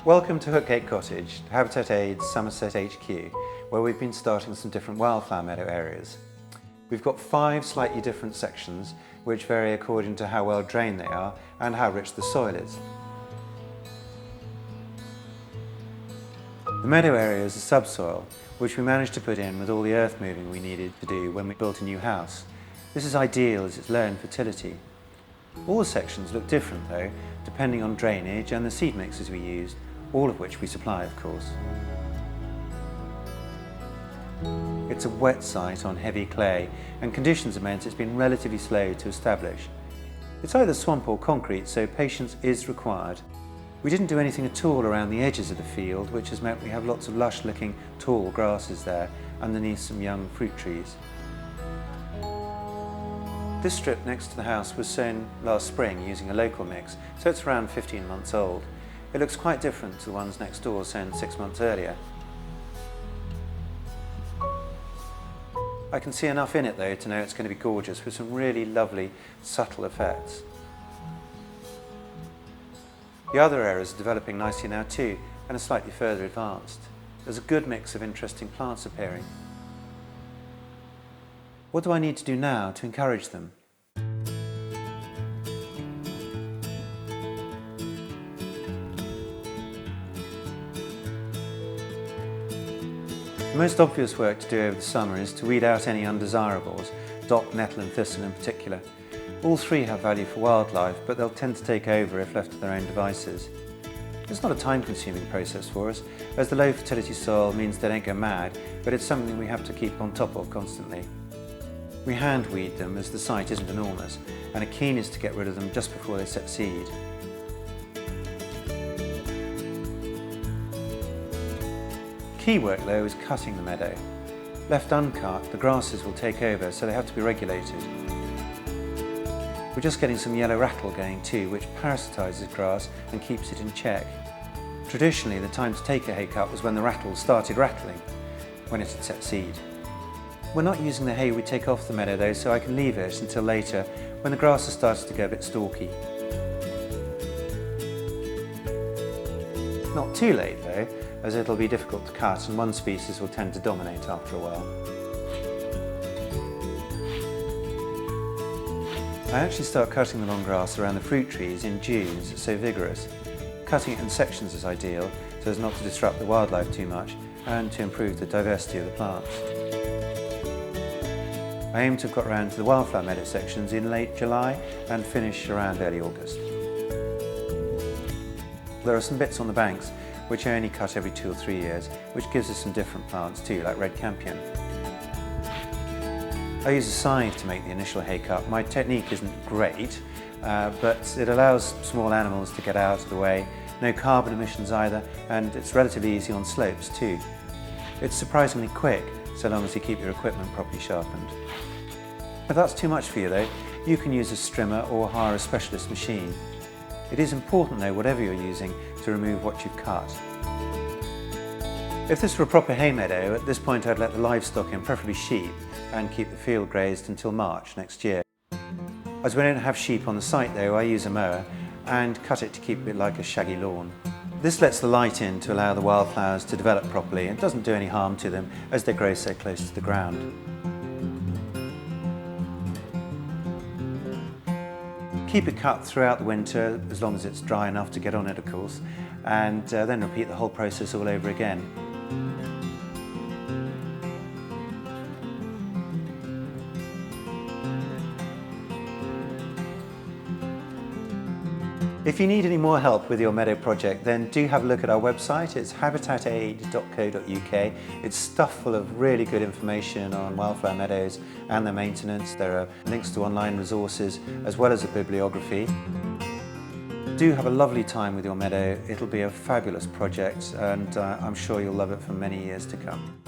Welcome to Hookgate Cottage, Habitat Aid's Somerset HQ, where we've been starting some different wildflower meadow areas. We've got 5 slightly different sections which vary according to how well drained they are and how rich the soil is. The meadow area is a subsoil which we managed to put in with all the earth moving we needed to do when we built a new house. This is ideal as it's low in fertility. All the sections look different though, depending on drainage and the seed mixes we used, all of which we supply of course. It's a wet site on heavy clay and conditions have meant it's been relatively slow to establish. It's either swamp or concrete, so patience is required. We didn't do anything at all around the edges of the field, which has meant we have lots of lush looking tall grasses there underneath some young fruit trees. This strip next to the house was sown last spring using a local mix, so it's around 15 months old. It looks quite different to the ones next door sown 6 months earlier. I can see enough in it though to know it's going to be gorgeous with some really lovely subtle effects. The other areas are developing nicely now too and are slightly further advanced. There's a good mix of interesting plants appearing. What do I need to do now to encourage them? The most obvious work to do over the summer is to weed out any undesirables, dock, nettle and thistle in particular. All 3 have value for wildlife, but they'll tend to take over if left to their own devices. It's not a time-consuming process for us, as the low fertility soil means they don't go mad, but it's something we have to keep on top of constantly. We hand weed them as the site isn't enormous, and are keenest to get rid of them just before they set seed. Key work though is cutting the meadow. Left uncut, the grasses will take over, so they have to be regulated. We're just getting some yellow rattle going too, which parasitises grass and keeps it in check. Traditionally, the time to take a hay cut was when the rattle started rattling, when it had set seed. We're not using the hay we take off the meadow though, so I can leave it until later when the grass has started to go a bit stalky. Not too late though, as it'll be difficult to cut and one species will tend to dominate after a while. I actually start cutting the long grass around the fruit trees in June as it's so vigorous. Cutting it in sections is ideal so as not to disrupt the wildlife too much and to improve the diversity of the plants. I aim to have got around to the Wildflower Meadow sections in late July and finish around early August. There are some bits on the banks which I only cut every 2 or 3 years, which gives us some different plants too, like red campion. I use a scythe to make the initial hay cut. My technique isn't great, but it allows small animals to get out of the way, no carbon emissions either, and it's relatively easy on slopes too. It's surprisingly quick, so long as you keep your equipment properly sharpened. If that's too much for you though, you can use a strimmer or hire a specialist machine. It is important though, whatever you're using, to remove what you've cut. If this were a proper hay meadow, at this point I'd let the livestock in, preferably sheep, and keep the field grazed until March next year. As we don't have sheep on the site though, I use a mower and cut it to keep it like a shaggy lawn. This lets the light in to allow the wildflowers to develop properly and doesn't do any harm to them as they grow so close to the ground. Keep it cut throughout the winter, as long as it's dry enough to get on it of course, and then repeat the whole process all over again. If you need any more help with your meadow project, then do have a look at our website. It's habitataid.co.uk. It's stuffed full of really good information on wildflower meadows and their maintenance. There are links to online resources as well as a bibliography. Do have a lovely time with your meadow. It'll be a fabulous project and I'm sure you'll love it for many years to come.